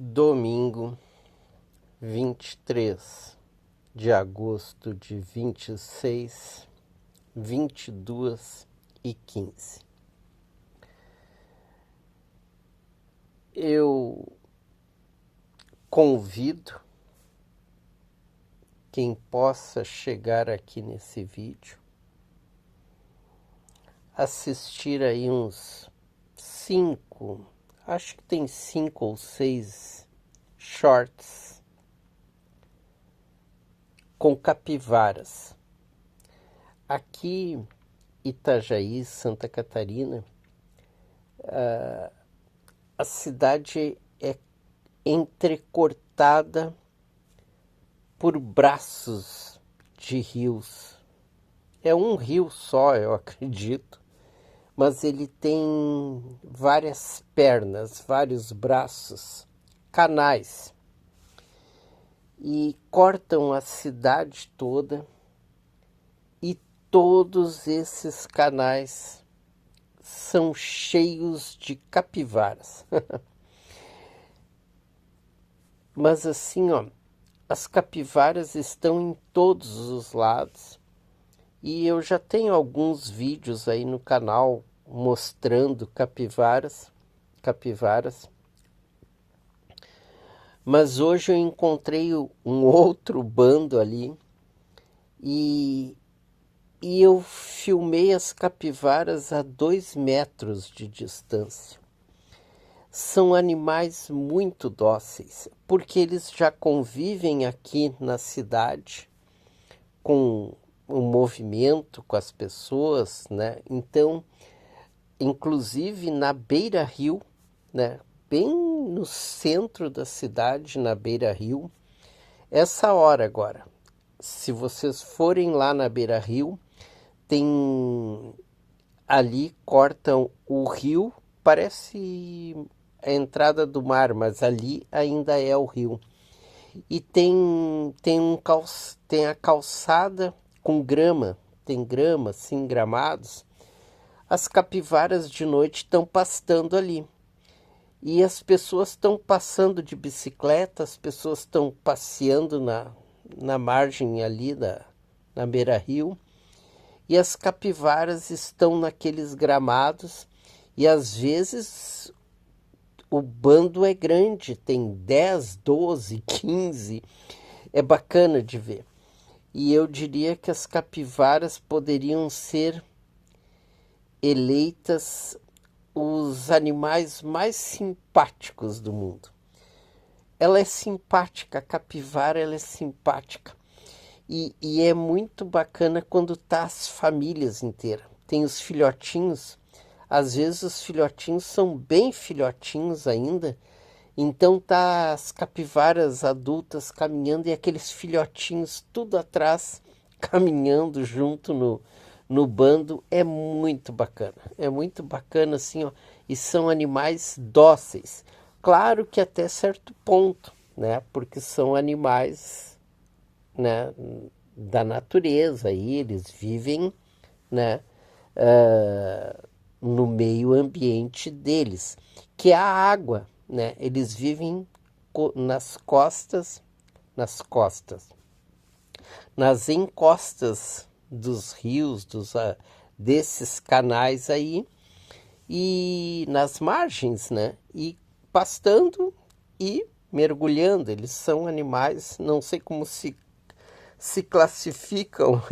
Domingo, 23 de agosto de 26, 22h15. Eu convido quem possa chegar aqui nesse vídeo, assistir aí uns 5, acho que tem 5 ou 6 shorts com capivaras. Aqui, Itajaí, Santa Catarina, a cidade é entrecortada por braços de rios. É um rio só, eu acredito, mas ele tem várias pernas, vários braços, canais, e cortam a cidade toda, e todos esses canais são cheios de capivaras. Mas assim, ó, as capivaras estão em todos os lados, e eu já tenho alguns vídeos aí no canal mostrando capivaras, mas hoje eu encontrei um outro bando ali, e eu filmei as capivaras a 2 metros de distância. São animais muito dóceis, porque eles já convivem aqui na cidade com o movimento, com as pessoas, né? Então, inclusive na beira-rio, né? Bem no centro da cidade, na beira-rio, essa hora agora, se vocês forem lá na beira-rio, tem ali, cortam o rio, parece a entrada do mar, mas ali ainda é o rio. E tem a calçada com grama, tem grama, assim, gramados. As capivaras de noite estão pastando ali. E as pessoas estão passando de bicicleta, as pessoas estão passeando na margem ali, na beira-rio. E as capivaras estão naqueles gramados, e às vezes o bando é grande, tem 10, 12, 15, é bacana de ver. E eu diria que as capivaras poderiam ser eleitas os animais mais simpáticos do mundo. Ela é simpática, a capivara ela é simpática. E é muito bacana quando tá as famílias inteiras. Tem os filhotinhos, às vezes os filhotinhos são bem filhotinhos ainda, então tá as capivaras adultas caminhando e aqueles filhotinhos tudo atrás, caminhando junto no bando. É muito bacana assim, ó, e são animais dóceis. Claro que até certo ponto, né, porque são animais, né, da natureza, aí eles vivem, né, no meio ambiente deles, que é a água, né? Eles vivem nas encostas dos rios, desses canais aí, e nas margens, né? E pastando e mergulhando. Eles são animais, não sei como se classificam,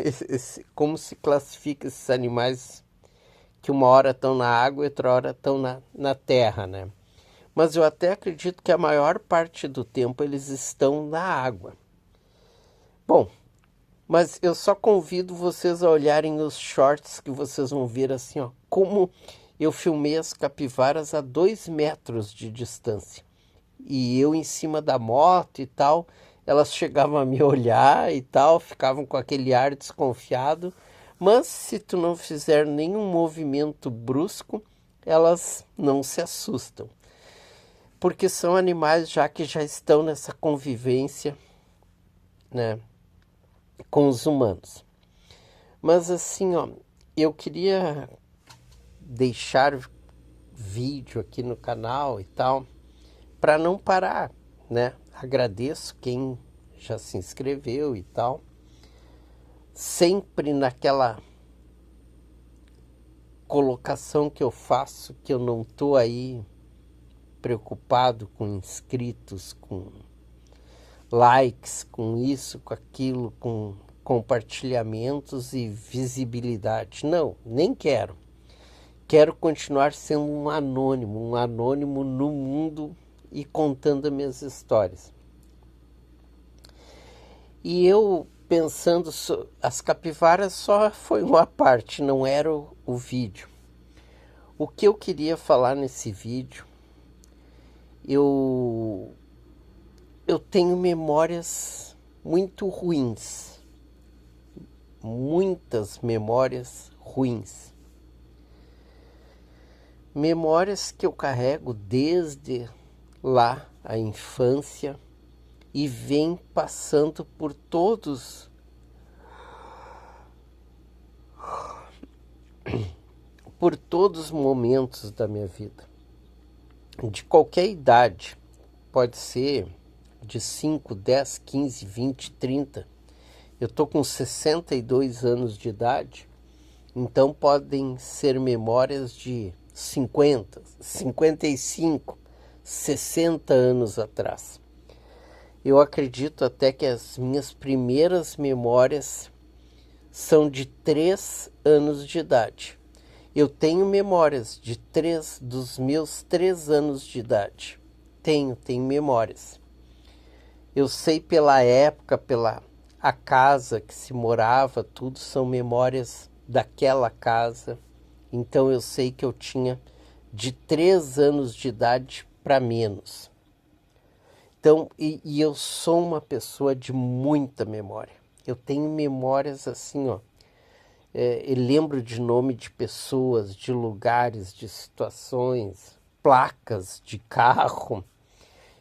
como se classifica esses animais que uma hora estão na água e outra hora estão na terra, né? Mas eu até acredito que a maior parte do tempo eles estão na água. Bom, mas eu só convido vocês a olharem os shorts, que vocês vão ver assim, ó, como eu filmei as capivaras a 2 metros de distância. E eu em cima da moto e tal, elas chegavam a me olhar e tal, ficavam com aquele ar desconfiado. Mas se tu não fizer nenhum movimento brusco, elas não se assustam. Porque são animais que já estão nessa convivência, né, com os humanos. Mas assim, ó, eu queria deixar vídeo aqui no canal e tal, para não parar, né? Agradeço quem já se inscreveu e tal. Sempre naquela colocação que eu faço, que eu não estou aí preocupado com inscritos, com likes, com isso, com aquilo, com compartilhamentos e visibilidade. Não, nem quero. Quero continuar sendo um anônimo no mundo e contando as minhas histórias. E eu pensando, as capivaras só foi uma parte, não era o vídeo. O que eu queria falar nesse vídeo, eu tenho memórias muito ruins, muitas memórias ruins. Memórias que eu carrego desde lá, a infância, e vem passando por todos os momentos da minha vida. De qualquer idade, pode ser de 5, 10, 15, 20, 30. Eu estou com 62 anos de idade, então podem ser memórias de 50, 55, 60 anos atrás. Eu acredito até que as minhas primeiras memórias são de 3 anos de idade. Eu tenho memórias dos meus 3 anos de idade. Tenho memórias. Eu sei pela época, pela a casa que se morava, tudo são memórias daquela casa. Então eu sei que eu tinha de 3 anos de idade para menos. Então, e eu sou uma pessoa de muita memória. Eu tenho memórias assim, ó. Eu lembro de nome de pessoas, de lugares, de situações, placas de carro.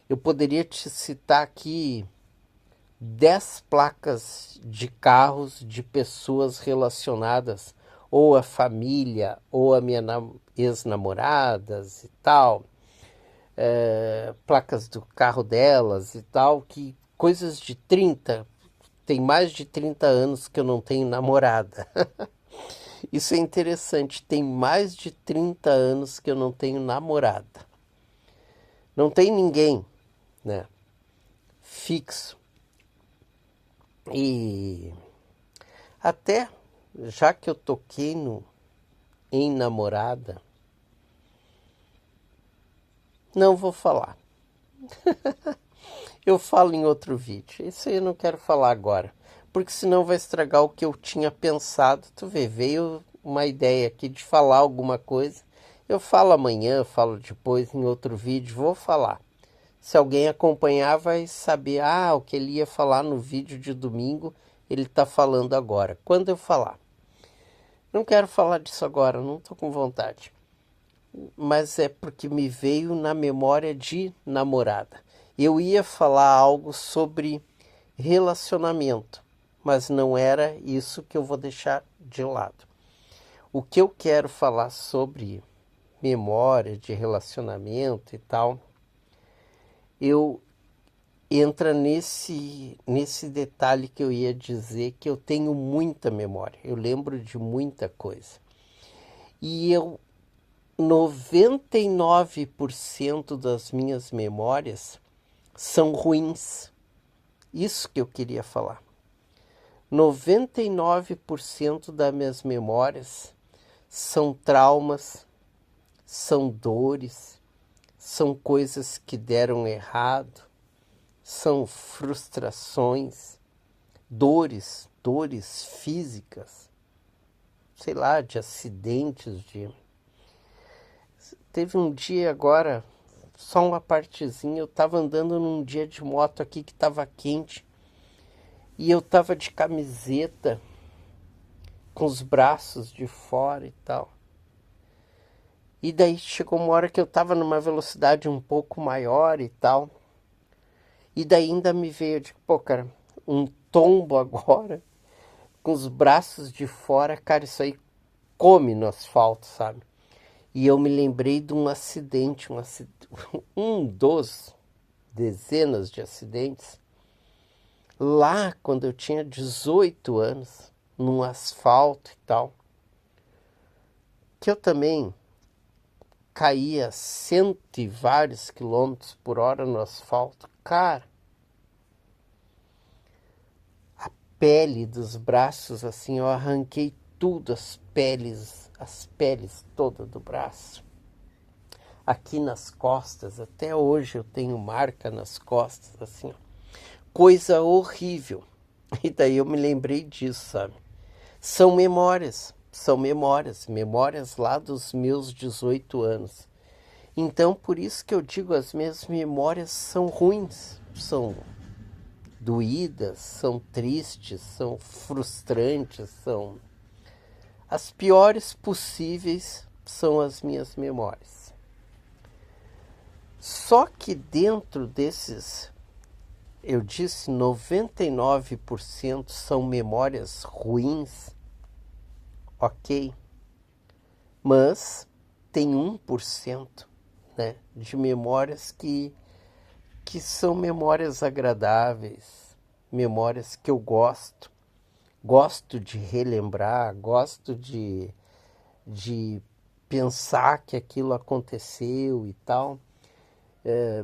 Eu poderia te citar aqui 10 placas de carros de pessoas relacionadas ou à família ou a minha ex-namoradas e tal. Placas do carro delas e tal, que coisas de 30, tem mais de 30 anos que eu não tenho namorada. Isso é interessante, tem mais de 30 anos que eu não tenho namorada. Não tem ninguém, né, fixo. E até, já que eu toquei em namorada, não vou falar. Eu falo em outro vídeo. Isso aí eu não quero falar agora, porque senão vai estragar o que eu tinha pensado. Tu vê, veio uma ideia aqui de falar alguma coisa. Eu falo amanhã, falo depois em outro vídeo, vou falar. Se alguém acompanhar vai saber, o que ele ia falar no vídeo de domingo, ele está falando agora. Quando eu falar. Não quero falar disso agora, não estou com vontade. Mas é porque me veio na memória de namorada. Eu ia falar algo sobre relacionamento, mas não era isso que eu vou deixar de lado. O que eu quero falar sobre memória de relacionamento e tal, eu entra nesse detalhe que eu ia dizer, que eu tenho muita memória, eu lembro de muita coisa. E 99% das minhas memórias são ruins. Isso que eu queria falar. 99% das minhas memórias são traumas, são dores, são coisas que deram errado, são frustrações, dores físicas, sei lá, de acidentes, Teve um dia agora, só uma partezinha, eu estava andando num dia de moto aqui que estava quente e eu estava de camiseta com os braços de fora e tal. E daí chegou uma hora que eu estava numa velocidade um pouco maior e tal. E daí ainda me veio, pô, cara, um tombo agora, com os braços de fora, cara, isso aí come no asfalto, sabe? E eu me lembrei de um acidente, um dos dezenas de acidentes. Lá, quando eu tinha 18 anos, num asfalto e tal, que eu também caía cento e vários quilômetros por hora no asfalto. Cara, a pele dos braços, assim, eu arranquei tudo, as peles todas do braço. Aqui nas costas, até hoje eu tenho marca nas costas, assim, ó. Coisa horrível. E daí eu me lembrei disso, sabe? São memórias lá dos meus 18 anos. Então, por isso que eu digo, as minhas memórias são ruins, são doídas, são tristes, são frustrantes, são as piores possíveis são as minhas memórias. Só que dentro desses, eu disse, 99% são memórias ruins, ok? Mas tem 1%, né, de memórias que são memórias agradáveis, memórias que eu gosto de relembrar, gosto de pensar que aquilo aconteceu e tal.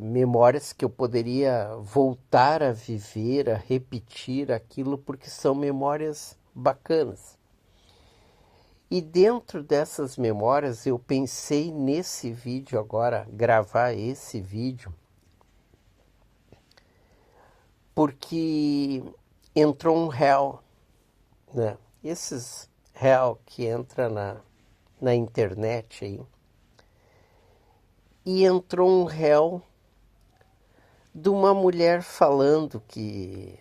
Memórias que eu poderia voltar a viver, a repetir aquilo, porque são memórias bacanas. E dentro dessas memórias eu pensei nesse vídeo agora, gravar esse vídeo, porque entrou um réu, né? Esses réu que entra na internet aí, e entrou um réu de uma mulher falando que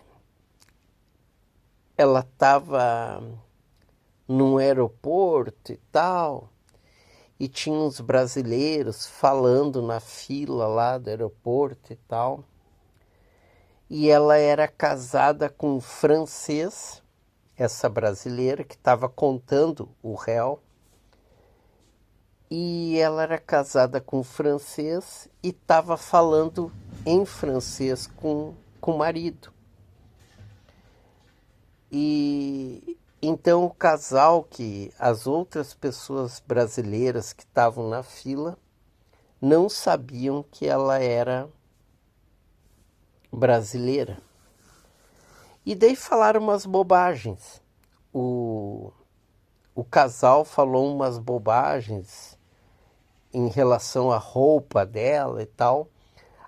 ela estava num aeroporto e tal, e tinha uns brasileiros falando na fila lá do aeroporto e tal, e ela era casada com um francês, essa brasileira que estava contando o réu, e ela era casada com um francês e estava falando em francês com o marido. E então o casal, que as outras pessoas brasileiras que estavam na fila não sabiam que ela era brasileira. E daí falaram umas bobagens. O casal falou umas bobagens em relação à roupa dela e tal,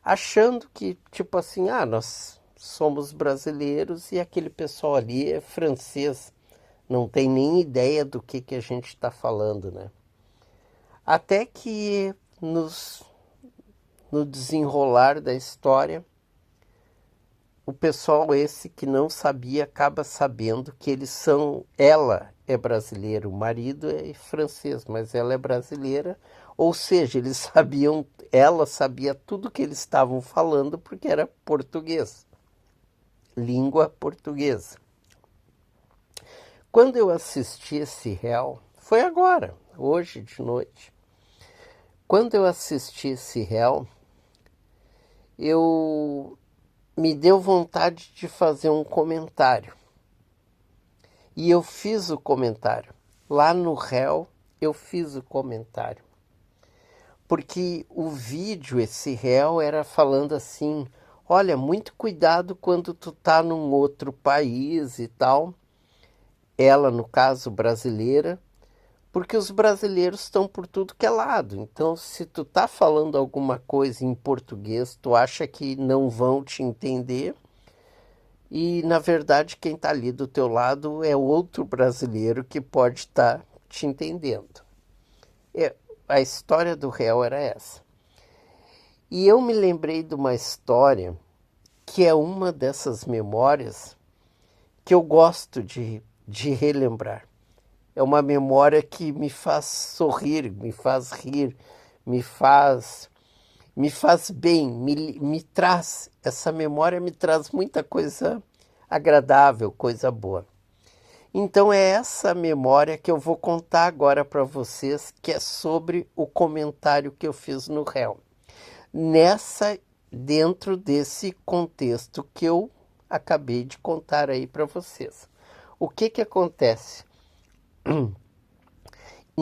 achando que, tipo assim, nós somos brasileiros e aquele pessoal ali é francês, não tem nem ideia do que a gente está falando, né? Até que no desenrolar da história, o pessoal esse que não sabia acaba sabendo que ela é brasileira, o marido é francês, mas ela é brasileira, ou seja, ela sabia tudo que eles estavam falando porque era português, língua portuguesa. Quando eu assisti esse réu, foi agora, hoje de noite, quando eu assisti esse réu, me deu vontade de fazer um comentário. E eu fiz o comentário. Lá no réu, eu fiz o comentário. Porque o vídeo, esse réu, era falando assim, olha, muito cuidado quando tu tá num outro país e tal. Ela, no caso, brasileira, porque os brasileiros estão por tudo que é lado. Então, se tu tá falando alguma coisa em português, tu acha que não vão te entender. E, na verdade, quem está ali do teu lado é outro brasileiro que pode estar te entendendo. A história do réu era essa. E eu me lembrei de uma história que é uma dessas memórias que eu gosto de relembrar. É uma memória que me faz sorrir, me faz rir, me faz bem, me traz, essa memória me traz muita coisa agradável, coisa boa. Então é essa memória que eu vou contar agora para vocês, que é sobre o comentário que eu fiz no réu. dentro desse contexto que eu acabei de contar aí para vocês. O que que acontece? Em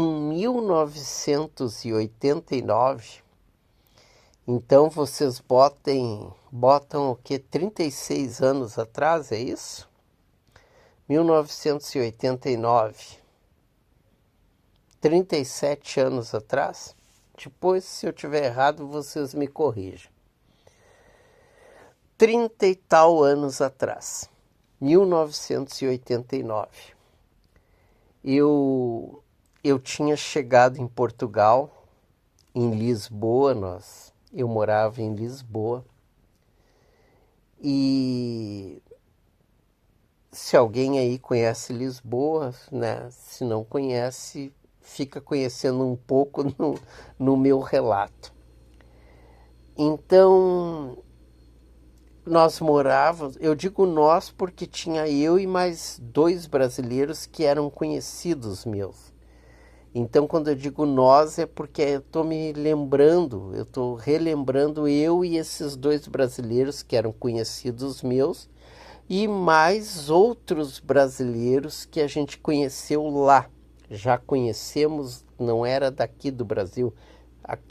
1989, então vocês botam o que? 36 anos atrás, é isso? 1989, 37 anos atrás. Depois, se eu tiver errado, vocês me corrijam. 30 e tal anos atrás, 1989. Eu tinha chegado em Portugal, em Lisboa, eu morava em Lisboa. E se alguém aí conhece Lisboa, né? Se não conhece, fica conhecendo um pouco no meu relato. Então, nós morávamos, eu digo nós porque tinha eu e mais 2 brasileiros que eram conhecidos meus. Então, quando eu digo nós, é porque eu estou me lembrando, eu estou relembrando eu e esses 2 brasileiros que eram conhecidos meus e mais outros brasileiros que a gente conheceu lá. Já conhecemos, não era daqui do Brasil,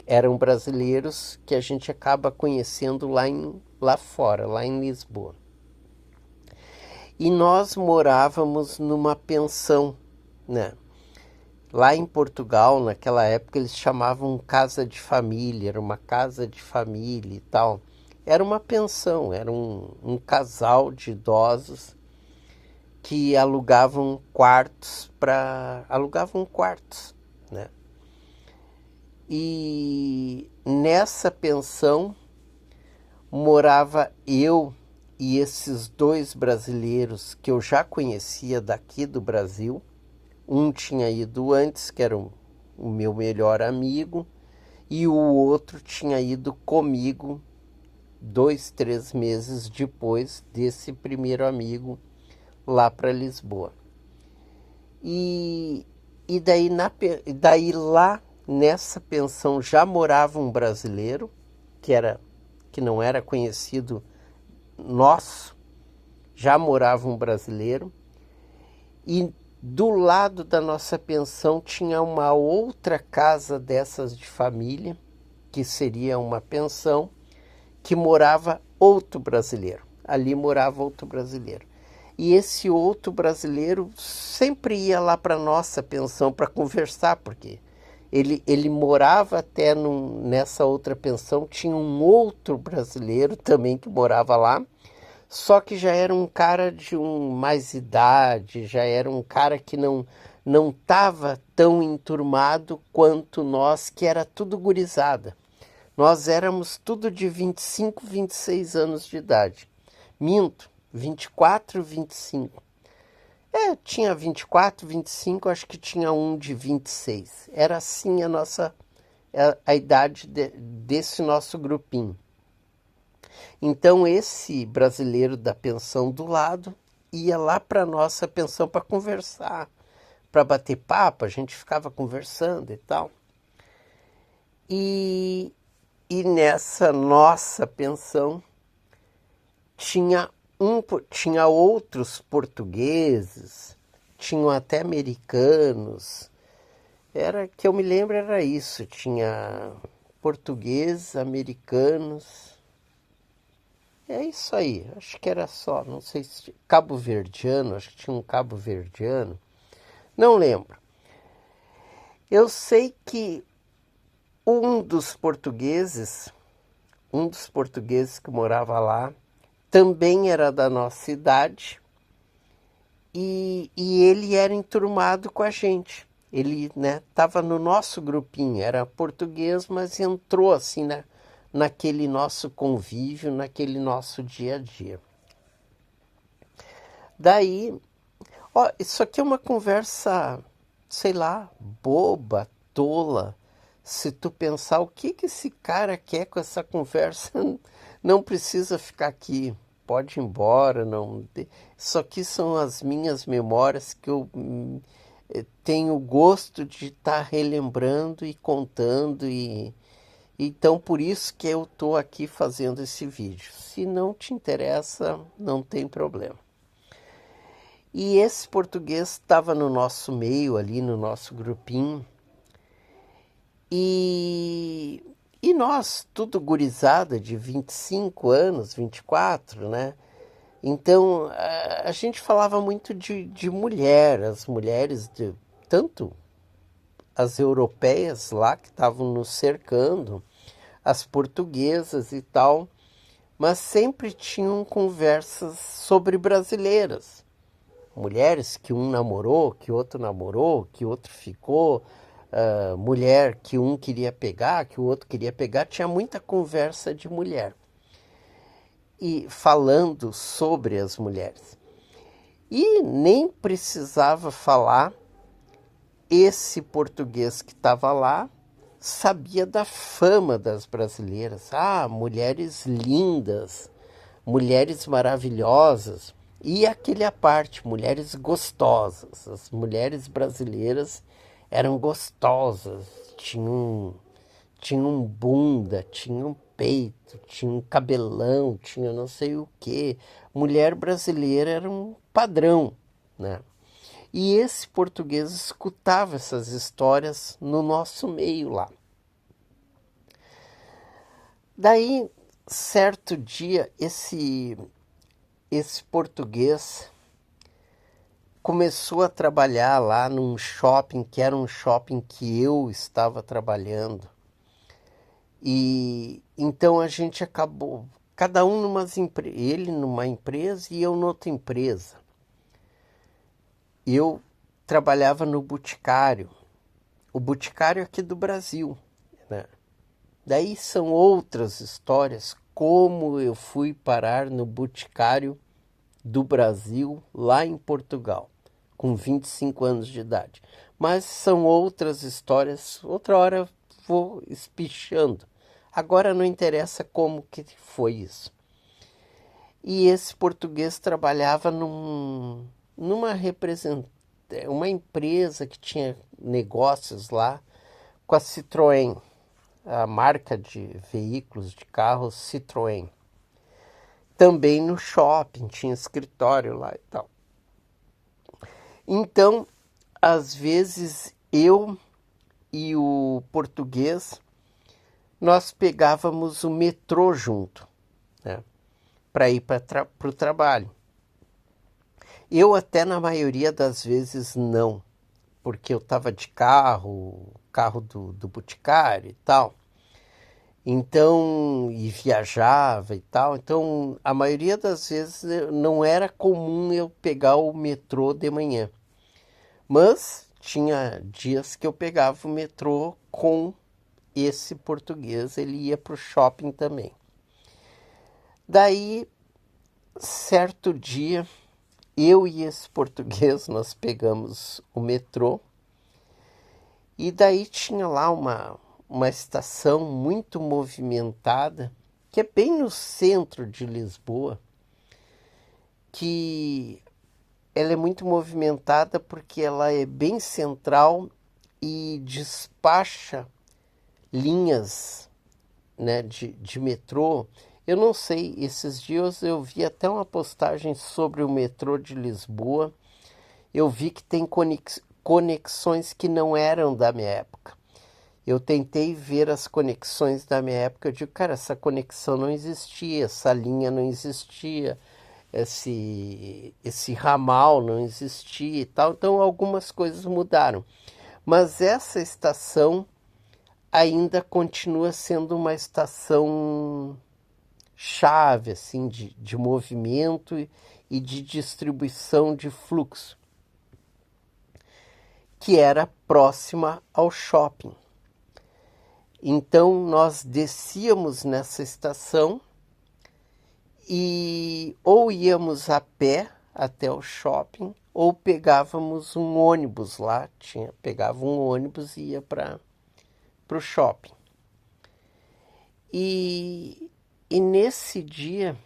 eram brasileiros que a gente acaba conhecendo lá fora, lá em Lisboa. E nós morávamos numa pensão, né? Lá em Portugal, naquela época, eles chamavam casa de família, era uma casa de família e tal. Era uma pensão, era um casal de idosos que alugavam quartos, né? E nessa pensão morava eu e esses 2 brasileiros que eu já conhecia daqui do Brasil. Um tinha ido antes, que era o meu melhor amigo, e o outro tinha ido comigo 2, 3 meses depois desse primeiro amigo lá para Lisboa. E daí lá nessa pensão já morava um brasileiro, que não era conhecido nosso, já morava um brasileiro, e do lado da nossa pensão tinha uma outra casa dessas de família, que seria uma pensão, que morava outro brasileiro. Ali morava outro brasileiro. E esse outro brasileiro sempre ia lá para a nossa pensão para conversar, porque ele morava até nessa outra pensão, tinha um outro brasileiro também que morava lá, só que já era um cara de mais idade, já era um cara que não estava tão enturmado quanto nós, que era tudo gurizada. Nós éramos tudo de 25, 26 anos de idade. Minto, 24, 25. Tinha 24, 25, acho que tinha um de 26. Era assim a idade desse nosso grupinho. Então esse brasileiro da pensão do lado ia lá para nossa pensão para conversar, para bater papo, a gente ficava conversando e tal. E nessa nossa pensão tinha outros portugueses, tinham até americanos. Era que eu me lembro era isso, tinha portugueses, americanos. É isso aí, acho que era só, não sei se cabo-verdiano, acho que tinha um cabo-verdiano, não lembro. Eu sei que um dos portugueses que morava lá, também era da nossa idade e ele era enturmado com a gente. Ele, né, estava no nosso grupinho, era português, mas entrou assim, né, naquele nosso convívio, naquele nosso dia a dia. Daí, isso aqui é uma conversa, sei lá, boba, tola. Se tu pensar o que esse cara quer com essa conversa, não precisa ficar aqui, pode ir embora. Não. Isso aqui são as minhas memórias que eu tenho o gosto de estar relembrando e contando e Então, por isso que eu estou aqui fazendo esse vídeo. Se não te interessa, não tem problema. E esse português estava no nosso meio ali, no nosso grupinho. E nós, tudo gurizada de 25 anos, 24, né? Então, a gente falava muito de mulher, as mulheres, tanto as europeias lá que estavam nos cercando, as portuguesas e tal, mas sempre tinham conversas sobre brasileiras. Mulheres que um namorou, que outro namorou, que outro ficou, mulher que um queria pegar, que o outro queria pegar, tinha muita conversa de mulher. E falando sobre as mulheres. E nem precisava falar, esse português que estava lá sabia da fama das brasileiras. Ah, mulheres lindas, mulheres maravilhosas. E aquele à parte, mulheres gostosas. As mulheres brasileiras eram gostosas, tinham bunda, tinham peito, tinham cabelão, tinha não sei o quê. Mulher brasileira era um padrão, né? E esse português escutava essas histórias no nosso meio lá. Daí, certo dia, esse português começou a trabalhar lá num shopping, que era um shopping que eu estava trabalhando. E então a gente acabou, cada um ele numa empresa e eu noutra empresa. Eu trabalhava no Boticário, o Boticário aqui do Brasil, né? Daí são outras histórias, como eu fui parar no Boticário do Brasil, lá em Portugal, com 25 anos de idade. Mas são outras histórias, outra hora vou espichando. Agora não interessa como que foi isso. E esse português trabalhava uma empresa que tinha negócios lá com a Citroën, a marca de veículos, de carros Citroën. Também no shopping, tinha escritório lá e tal. Então, às vezes, eu e o português, nós pegávamos o metrô junto, né, para ir para o trabalho. Eu até na maioria das vezes não, porque eu estava de carro do Boticário e tal. Então, e viajava e tal. Então, a maioria das vezes não era comum eu pegar o metrô de manhã. Mas tinha dias que eu pegava o metrô com esse português, ele ia para o shopping também. Daí, certo dia, eu e esse português, nós pegamos o metrô e daí tinha lá uma estação muito movimentada, que é bem no centro de Lisboa, que ela é muito movimentada porque ela é bem central e despacha linhas, né, de metrô. Eu não sei, esses dias eu vi até uma postagem sobre o metrô de Lisboa. Eu vi que tem conexões que não eram da minha época. Eu tentei ver as conexões da minha época. Eu digo, cara, essa conexão não existia, essa linha não existia, esse ramal não existia e tal. Então algumas coisas mudaram. Mas essa estação ainda continua sendo uma estação chave assim, de movimento e de distribuição de fluxo, que era próxima ao shopping. Então nós descíamos nessa estação e ou íamos a pé até o shopping ou pegávamos um ônibus lá, pegava um ônibus e ia para o shopping. E nesse dia,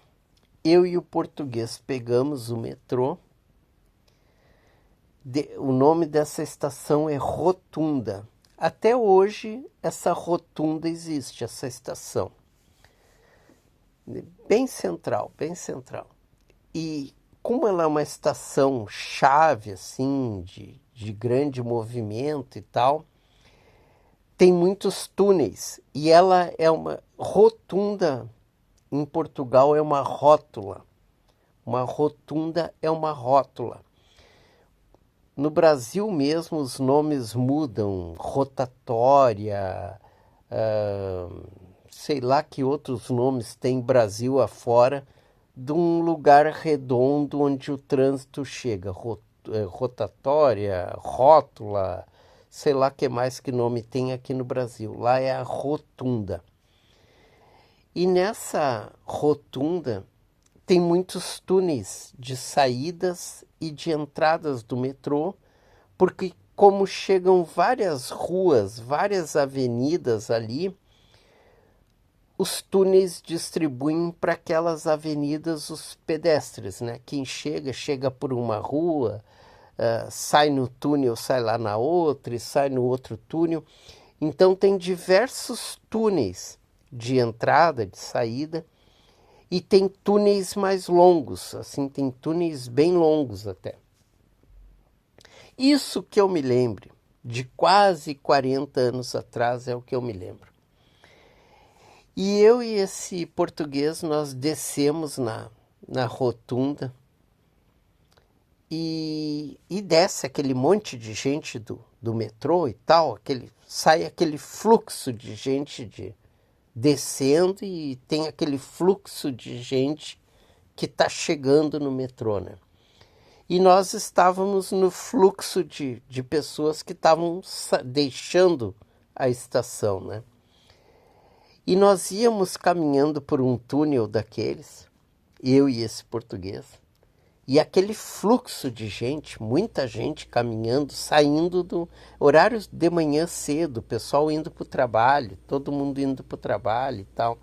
eu e o português pegamos o metrô. O nome dessa estação é Rotunda. Até hoje, essa rotunda existe, essa estação. Bem central, bem central. E como ela é uma estação chave, assim, de grande movimento e tal, tem muitos túneis. E ela é uma rotunda, em Portugal é uma rótula. Uma rotunda é uma rótula. No Brasil mesmo os nomes mudam, rotatória, sei lá que outros nomes tem Brasil afora, de um lugar redondo onde o trânsito chega, rotatória, rótula, sei lá que mais que nome tem aqui no Brasil. Lá é a rotunda. E nessa rotunda tem muitos túneis de saídas e de entradas do metrô, porque como chegam várias ruas, várias avenidas ali, os túneis distribuem para aquelas avenidas os pedestres, né? Quem chega, chega por uma rua, sai no túnel, sai lá na outra, e sai no outro túnel. Então tem diversos túneis de entrada, de saída, e tem túneis mais longos, assim, tem túneis bem longos até. Isso que eu me lembro, de quase 40 anos atrás, é o que eu me lembro. E eu e esse português, nós descemos na rotunda e desce aquele monte de gente do metrô e tal, sai aquele fluxo de gente descendo e tem aquele fluxo de gente que está chegando no metrô, né? E nós estávamos no fluxo de pessoas que estavam deixando a estação, né? E nós íamos caminhando por um túnel daqueles, eu e esse português, e aquele fluxo de gente, muita gente caminhando, saindo do horário de manhã cedo, o pessoal indo para o trabalho, todo mundo indo para o trabalho e tal.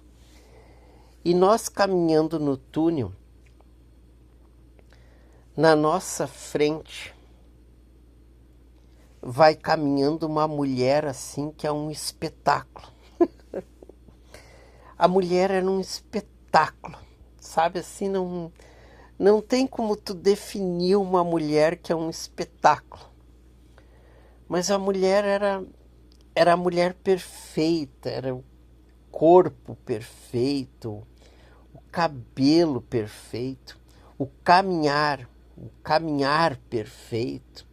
E nós caminhando no túnel, na nossa frente, vai caminhando uma mulher assim que é um espetáculo. A mulher era um espetáculo, sabe assim, não tem como tu definir uma mulher que é um espetáculo. Mas a mulher era a mulher perfeita, era o corpo perfeito, o cabelo perfeito, o caminhar perfeito.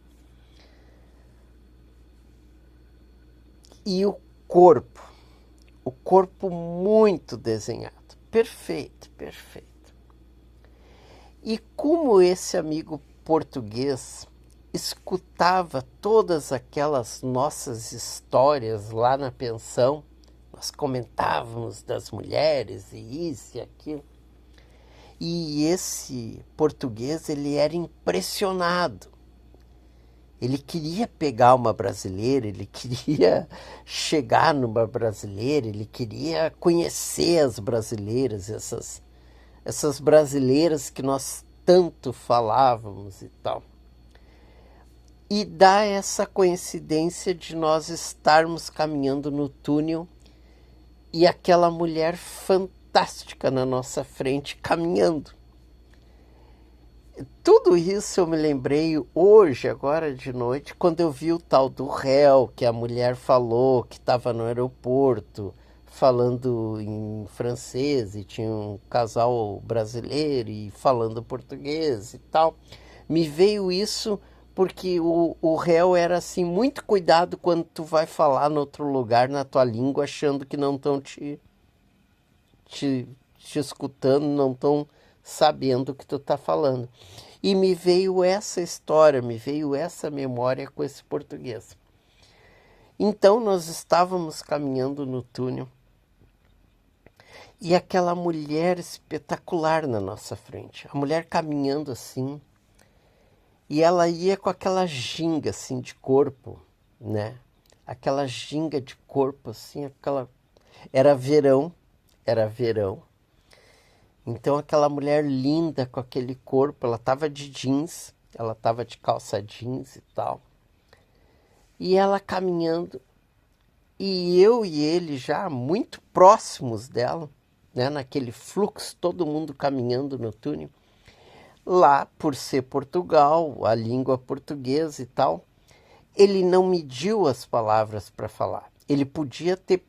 E o corpo muito desenhado, perfeito, perfeito. E como esse amigo português escutava todas aquelas nossas histórias lá na pensão, nós comentávamos das mulheres e isso e aquilo. E esse português, ele era impressionado. Ele queria pegar uma brasileira, ele queria chegar numa brasileira, ele queria conhecer as brasileiras, essas brasileiras que nós tanto falávamos e tal. E dá essa coincidência de nós estarmos caminhando no túnel e aquela mulher fantástica na nossa frente caminhando. Tudo isso eu me lembrei hoje, agora de noite, quando eu vi o tal do réu, que a mulher falou que estava no aeroporto, falando em francês, e tinha um casal brasileiro e falando português e tal. Me veio isso porque o réu era assim, muito cuidado quando tu vai falar em outro lugar na tua língua, achando que não estão te escutando, não estão sabendo o que tu está falando. E me veio essa história, me veio essa memória com esse português. Então nós estávamos caminhando no túnel e aquela mulher espetacular na nossa frente. A mulher caminhando assim, e ela ia com aquela ginga assim de corpo, né? Aquela ginga de corpo assim, Era verão. Então aquela mulher linda com aquele corpo, ela estava de jeans, ela estava de calça jeans e tal. E ela caminhando, E eu e ele já muito próximos dela, né, naquele fluxo, todo mundo caminhando no túnel. Lá, por ser Portugal, a língua portuguesa e tal, ele não mediu as palavras para falar. Ele podia ter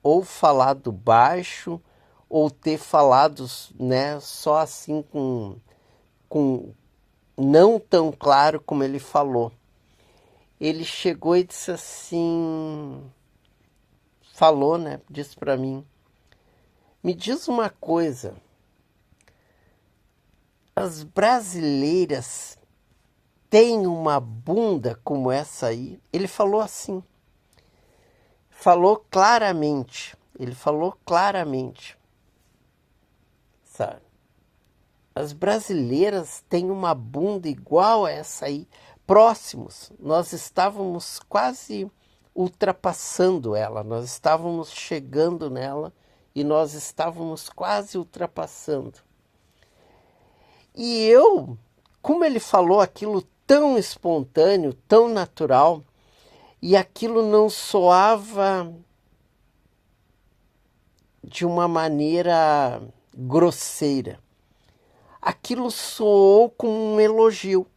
ou falado baixo, ou ter falado, né, só assim com não tão claro como ele falou. Ele chegou e disse assim, falou, né, disse para mim, me diz uma coisa, as brasileiras têm uma bunda como essa aí? Ele falou assim, falou claramente, ele falou claramente, sabe? As brasileiras têm uma bunda igual a essa aí, próximos. Nós estávamos quase ultrapassando ela, nós estávamos chegando nela e nós estávamos quase ultrapassando. E eu, como ele falou aquilo tão espontâneo, tão natural, e aquilo não soava de uma maneira grosseira. Aquilo soou como um elogio,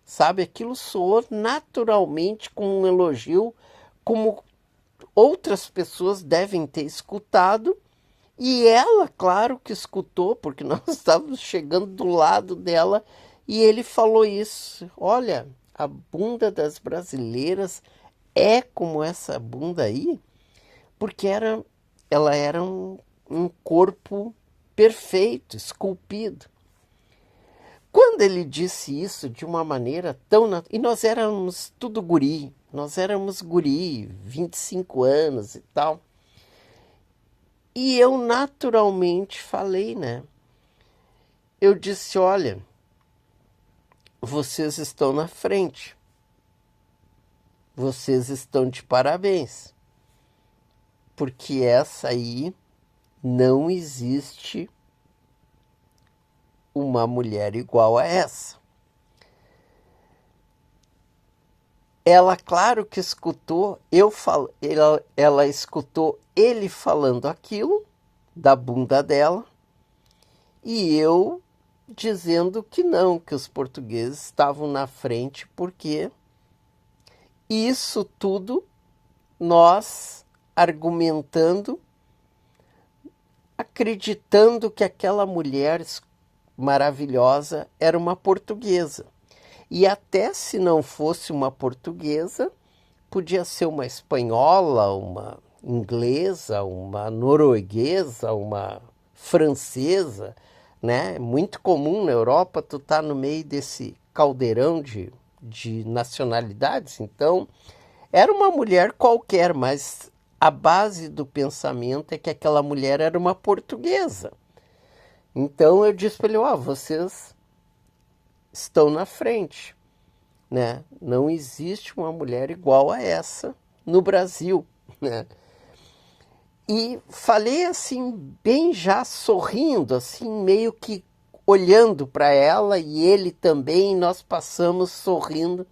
sabe? Aquilo soou naturalmente como um elogio, como outras pessoas devem ter escutado, e ela, claro que escutou, porque nós estávamos chegando do lado dela, e ele falou isso. Olha, a bunda das brasileiras é como essa bunda aí, porque ela era um corpo perfeito, esculpido. Quando ele disse isso de uma maneira tão... E nós éramos tudo guri, nós éramos guri, 25 anos e tal. E eu naturalmente falei, né? Eu disse, olha, vocês estão na frente. Vocês estão de parabéns. Porque essa aí não existe uma mulher igual a essa. Ela, claro que escutou, ela escutou ele falando aquilo da bunda dela e eu dizendo que não, que os portugueses estavam na frente porque isso tudo nós argumentando, acreditando que aquela mulher maravilhosa era uma portuguesa. E até se não fosse uma portuguesa, podia ser uma espanhola, uma inglesa, uma norueguesa, uma francesa, né? Muito comum na Europa, tu tá no meio desse caldeirão de nacionalidades. Então, era uma mulher qualquer, mas a base do pensamento é que aquela mulher era uma portuguesa. Então eu disse para ele, vocês estão na frente, né? Não existe uma mulher igual a essa no Brasil, né? E falei assim, bem já sorrindo, assim, meio que olhando para ela e ele também, nós passamos sorrindo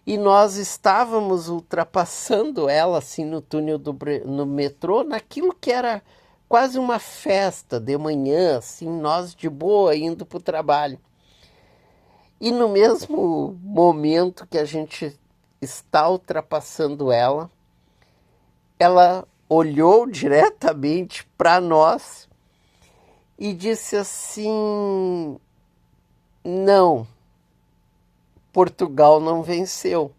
e nós estávamos ultrapassando ela assim no túnel no metrô, naquilo que era quase uma festa de manhã, assim, nós de boa indo para o trabalho. E no mesmo momento que a gente está ultrapassando ela, ela olhou diretamente para nós e disse assim, não, Portugal não venceu.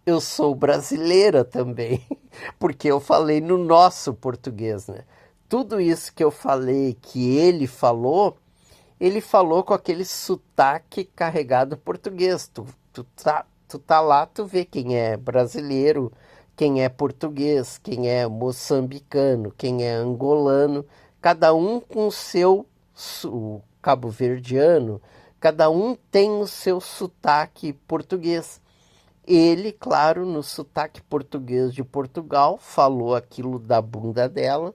Eu sou brasileira também, porque eu falei no nosso português, né? Tudo isso que eu falei, que ele falou com aquele sotaque carregado português. Tu tá lá, tu vê quem é brasileiro, quem é português, quem é moçambicano, quem é angolano, cada um com o seu, o cabo-verdiano, cada um tem o seu sotaque português. Ele, claro, no sotaque português de Portugal, falou aquilo da bunda dela.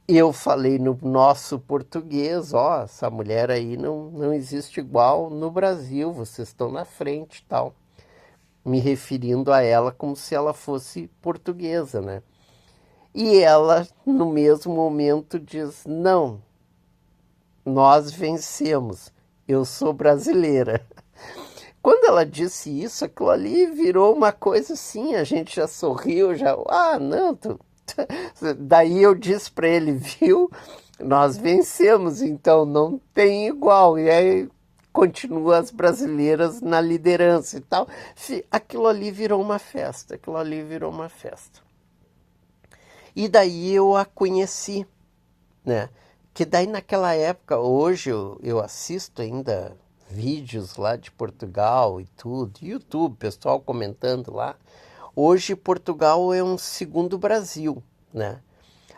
Eu falei no nosso português, essa mulher aí não existe igual no Brasil, vocês estão na frente e tal. me referindo a ela como se ela fosse portuguesa, né? E ela, no mesmo momento, diz: não, nós vencemos, eu sou brasileira. Quando ela disse isso, aquilo ali virou uma coisa assim, a gente já sorriu, já, não, daí eu disse para ele, viu, nós vencemos, então não tem igual, e aí continua as brasileiras na liderança e tal. Aquilo ali virou uma festa, aquilo ali virou uma festa. E daí eu a conheci, né? Que daí naquela época, hoje eu assisto ainda vídeos lá de Portugal e tudo, YouTube, pessoal comentando lá. Hoje Portugal é um segundo Brasil, né?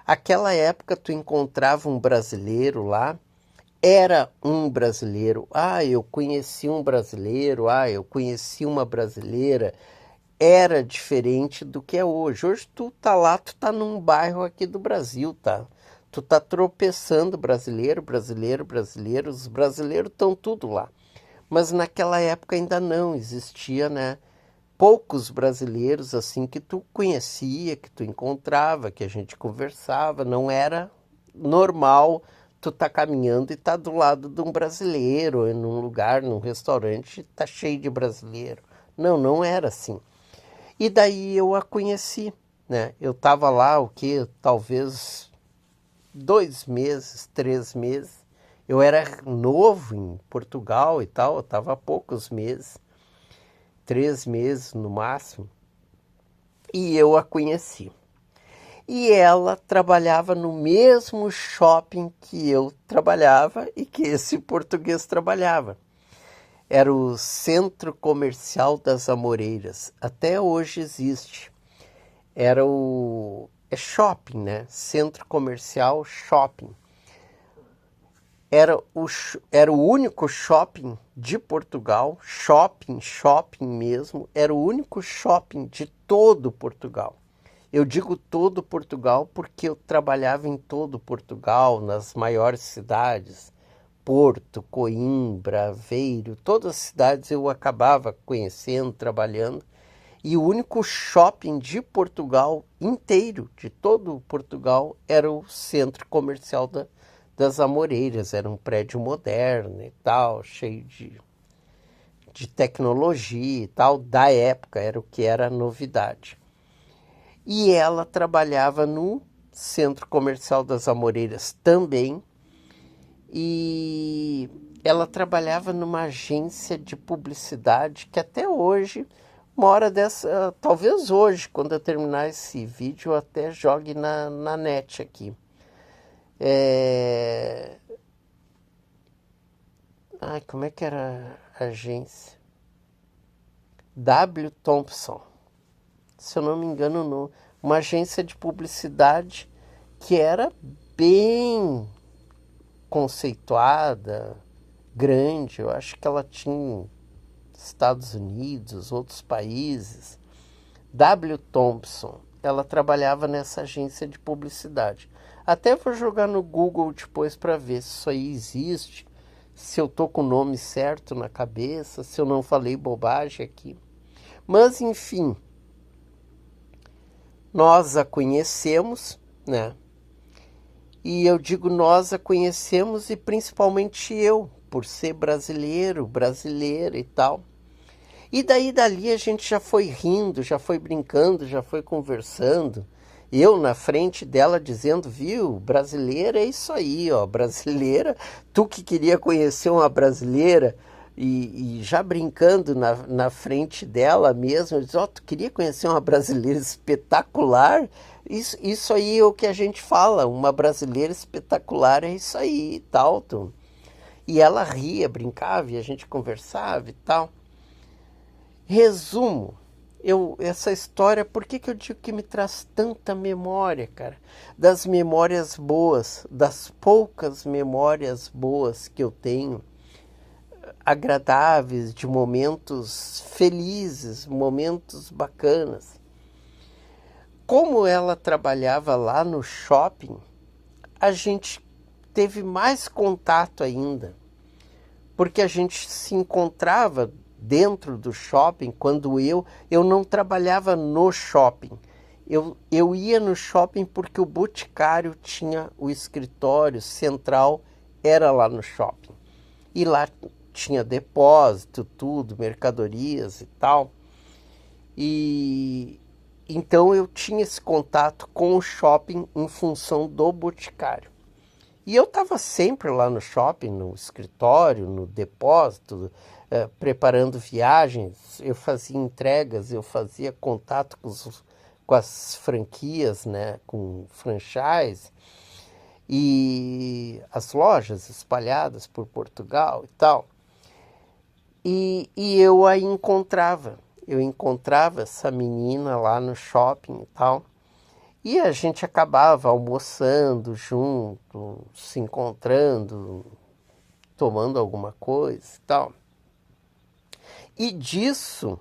Aquela época tu encontrava um brasileiro lá, era um brasileiro. Eu conheci um brasileiro, eu conheci uma brasileira. Era diferente do que é hoje. Hoje tu tá lá, tu tá num bairro aqui do Brasil, tá? Tu tá tropeçando brasileiro, brasileiro, brasileiro. Os brasileiros estão tudo lá. Mas naquela época ainda não existia, né? Poucos brasileiros assim que tu conhecia, que tu encontrava, que a gente conversava. Não era normal tu tá caminhando e tá do lado de um brasileiro, em um lugar, num restaurante, tá cheio de brasileiro. Não, não era assim. E daí eu a conheci, né? Eu estava lá, talvez 2 meses, 3 meses. Eu era novo em Portugal e tal, eu estava há poucos meses, 3 meses no máximo. E eu a conheci. E ela trabalhava no mesmo shopping que eu trabalhava e que esse português trabalhava. Era o Centro Comercial das Amoreiras. Até hoje existe. É shopping, né? Centro Comercial Shopping. Era o único shopping de Portugal, shopping mesmo, era o único shopping de todo Portugal. Eu digo todo Portugal porque eu trabalhava em todo Portugal, nas maiores cidades, Porto, Coimbra, Aveiro, todas as cidades eu acabava conhecendo, trabalhando. E o único shopping de Portugal inteiro, de todo Portugal, era o Centro Comercial das Amoreiras. Era um prédio moderno e tal, cheio de tecnologia e tal. Da época, era o que era novidade. E ela trabalhava no Centro Comercial das Amoreiras também. E ela trabalhava numa agência de publicidade que até hoje, uma hora dessa, talvez hoje, quando eu terminar esse vídeo, eu até jogue na net aqui. Como é que era a agência? W. Thompson. Se eu não me engano, não. Uma agência de publicidade que era bem conceituada, grande. Eu acho que ela tinha Estados Unidos, outros países. W. Thompson, ela trabalhava nessa agência de publicidade. Até vou jogar no Google depois para ver se isso aí existe, se eu tô com o nome certo na cabeça, se eu não falei bobagem aqui. Mas enfim, nós a conhecemos, né? E eu digo nós a conhecemos e principalmente eu, por ser brasileiro, brasileira e tal. E daí dali a gente já foi rindo, já foi brincando, já foi conversando. Eu na frente dela dizendo, viu, brasileira é isso aí, ó, brasileira, tu que queria conhecer uma brasileira, e já brincando na frente dela mesmo, eu disse, tu queria conhecer uma brasileira espetacular? Isso aí é o que a gente fala, uma brasileira espetacular é isso aí e tal. E ela ria, brincava e a gente conversava e tal. Resumo, essa história, por que eu digo que me traz tanta memória, cara? Das memórias boas, das poucas memórias boas que eu tenho, agradáveis, de momentos felizes, momentos bacanas. Como ela trabalhava lá no shopping, a gente teve mais contato ainda, porque a gente se encontrava dentro do shopping, quando eu não trabalhava no shopping. Eu ia no shopping porque o Boticário tinha o escritório central, era lá no shopping. E lá tinha depósito, tudo, mercadorias e tal. E então eu tinha esse contato com o shopping em função do Boticário. E eu estava sempre lá no shopping, no escritório, no depósito, preparando viagens. Eu fazia entregas, eu fazia contato com as franquias, né, com franchise, e as lojas espalhadas por Portugal e tal. E eu a encontrava. Eu encontrava essa menina lá no shopping e tal. E a gente acabava almoçando junto, se encontrando, tomando alguma coisa e tal. E disso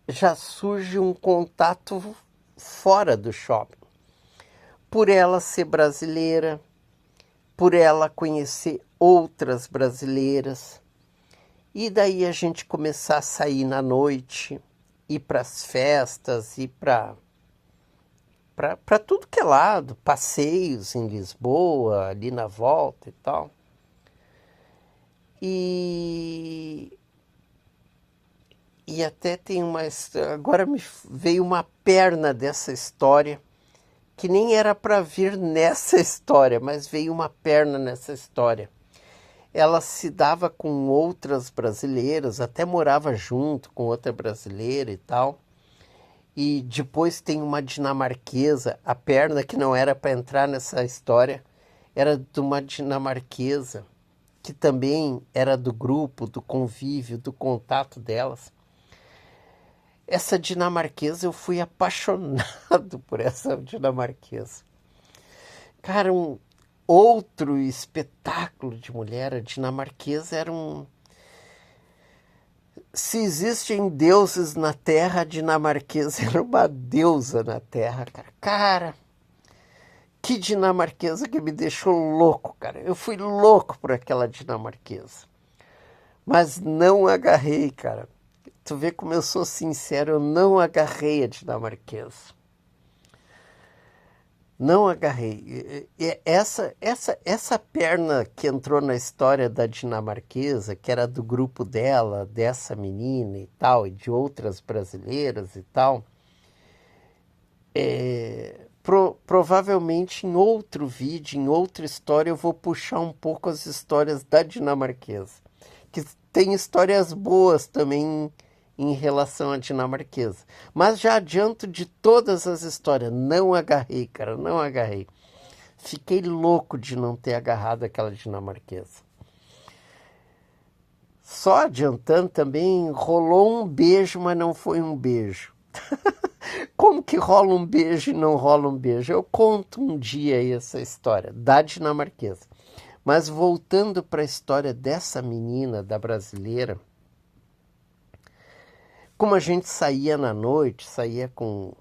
já surge um contato fora do shopping. Por ela ser brasileira, por ela conhecer outras brasileiras. E daí a gente começar a sair na noite, ir para as festas, ir para tudo que é lado, passeios em Lisboa, ali na volta e tal. E até tem agora me veio uma perna dessa história, que nem era para vir nessa história, mas veio uma perna nessa história. Ela se dava com outras brasileiras, até morava junto com outra brasileira e tal. E depois tem uma dinamarquesa, a perna que não era para entrar nessa história, era de uma dinamarquesa, que também era do grupo, do convívio, do contato delas. Essa dinamarquesa, eu fui apaixonado por essa dinamarquesa. Cara, outro espetáculo de mulher, a dinamarquesa era Se existem deuses na Terra, a dinamarquesa era uma deusa na Terra, cara. Cara, que dinamarquesa que me deixou louco, cara. Eu fui louco por aquela dinamarquesa. Mas não agarrei, cara. Tu vê como eu sou sincero, eu não agarrei a dinamarquesa. Não agarrei. Essa perna que entrou na história da dinamarquesa, que era do grupo dela, dessa menina e tal, e de outras brasileiras e tal, provavelmente em outro vídeo, em outra história, eu vou puxar um pouco as histórias da dinamarquesa. Que tem histórias boas também em relação à dinamarquesa. Mas já adianto de todas as histórias, não agarrei, cara, não agarrei. Fiquei louco de não ter agarrado aquela dinamarquesa. Só adiantando também, rolou um beijo, mas não foi um beijo. Como que rola um beijo e não rola um beijo? Eu conto um dia aí essa história da dinamarquesa. Mas voltando para a história dessa menina, da brasileira, como a gente saía na noite, saía com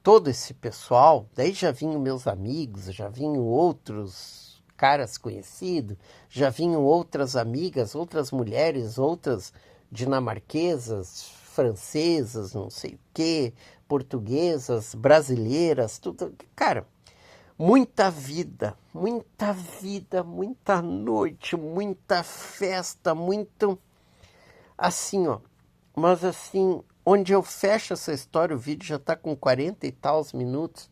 todo esse pessoal, daí já vinham meus amigos, já vinham outros caras conhecidos, já vinham outras amigas, outras mulheres, outras dinamarquesas, francesas, não sei o quê, portuguesas, brasileiras, tudo. Cara, muita vida, muita noite, muita festa, muito assim, ó. Mas assim, onde eu fecho essa história, o vídeo já está com 40 e tal minutos,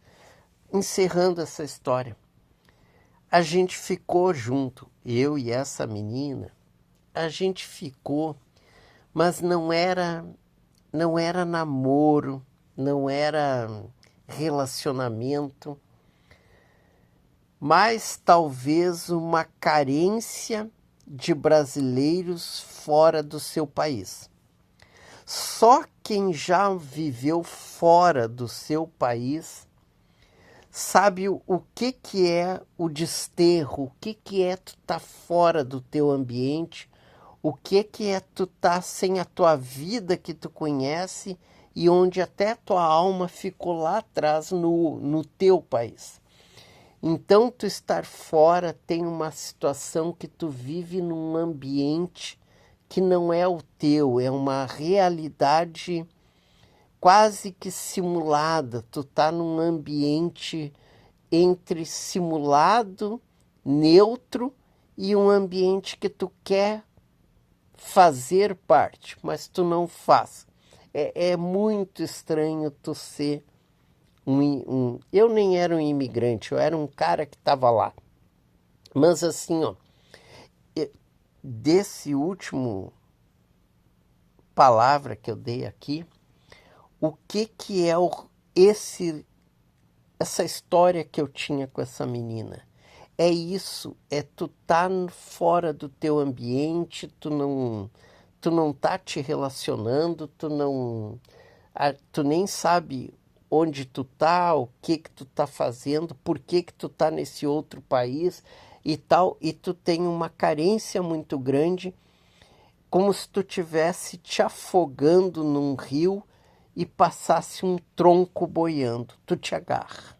encerrando essa história. A gente ficou junto, eu e essa menina, a gente ficou, mas não era namoro, não era relacionamento, mas talvez uma carência de brasileiros fora do seu país. Só quem já viveu fora do seu país sabe o que é o desterro, o que é tu tá fora do teu ambiente, o que é tu tá sem a tua vida que tu conhece e onde até tua alma ficou lá atrás no teu país. Então, tu estar fora tem uma situação que tu vive num ambiente que não é o teu, é uma realidade quase que simulada. Tu tá num ambiente entre simulado, neutro e um ambiente que tu quer fazer parte, mas tu não faz. É muito estranho tu ser eu nem era um imigrante, eu era um cara que estava lá. Mas assim, ó, desse último palavra que eu dei aqui, o que é essa história que eu tinha com essa menina? É isso, é tu tá fora do teu ambiente, tu não tá te relacionando, tu nem sabe onde tu tá, o que tu tá fazendo, por que tu tá nesse outro país e tal, e tu tem uma carência muito grande, como se tu tivesse te afogando num rio e passasse um tronco boiando, tu te agarra.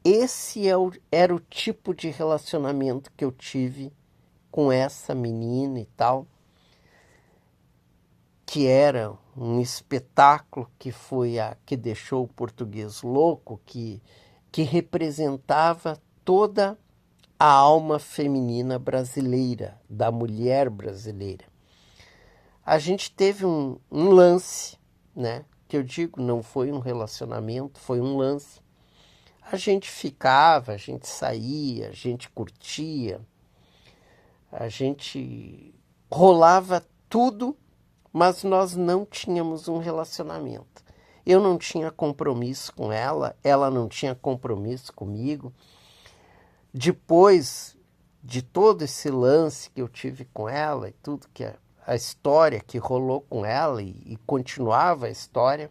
Esse era o tipo de relacionamento que eu tive com essa menina e tal, que era um espetáculo, que foi a que deixou o português louco, que representava toda a alma feminina brasileira, da mulher brasileira. A gente teve um lance, né? Que eu digo, não foi um relacionamento, foi um lance. A gente ficava, a gente saía, a gente curtia, a gente rolava tudo, mas nós não tínhamos um relacionamento. Eu não tinha compromisso com ela, ela não tinha compromisso comigo. Depois de todo esse lance que eu tive com ela e tudo que a história que rolou com ela e continuava a história,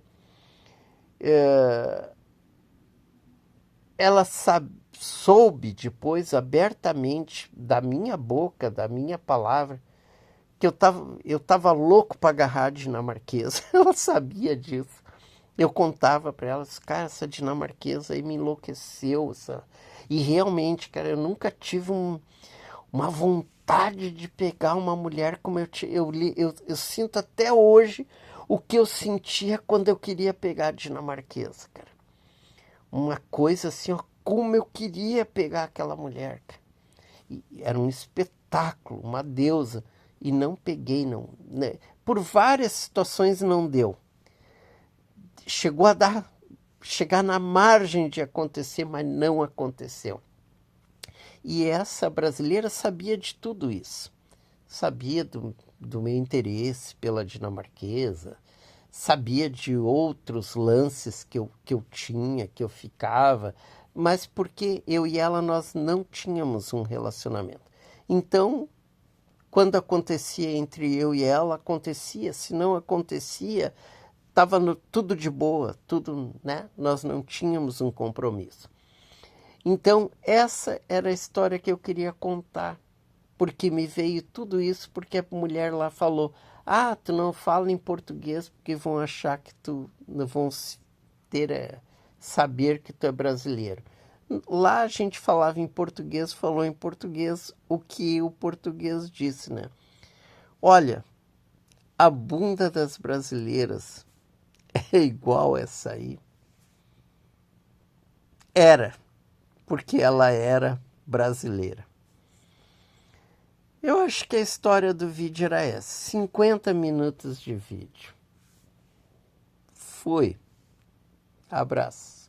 ela soube depois abertamente da minha boca, da minha palavra, que eu tava louco para agarrar a dinamarquesa. Ela sabia disso. Eu contava para ela, cara, essa dinamarquesa aí me enlouqueceu. E realmente, cara, eu nunca tive uma vontade de pegar uma mulher como eu sinto até hoje o que eu sentia quando eu queria pegar a dinamarquesa, cara. Uma coisa assim, ó, como eu queria pegar aquela mulher, cara. E era um espetáculo, uma deusa. E não peguei, não. Né? Por várias situações não deu. Chegou a chegar na margem de acontecer, mas não aconteceu. E essa brasileira sabia de tudo isso. Sabia do meu interesse pela dinamarquesa, sabia de outros lances que eu tinha, que eu ficava, mas porque eu e ela nós não tínhamos um relacionamento. Então, quando acontecia entre eu e ela, acontecia. Se não acontecia, estava tudo de boa, tudo, né? Nós não tínhamos um compromisso. Então, essa era a história que eu queria contar, porque me veio tudo isso, porque a mulher lá falou, ah, tu não fala em português porque vão achar que tu, não vão saber que tu é brasileiro. Lá a gente falava em português, falou em português, o que o português disse, né? Olha, a bunda das brasileiras é igual essa aí. Era, porque ela era brasileira. Eu acho que a história do vídeo era essa. 50 minutos de vídeo. Fui. Abraço.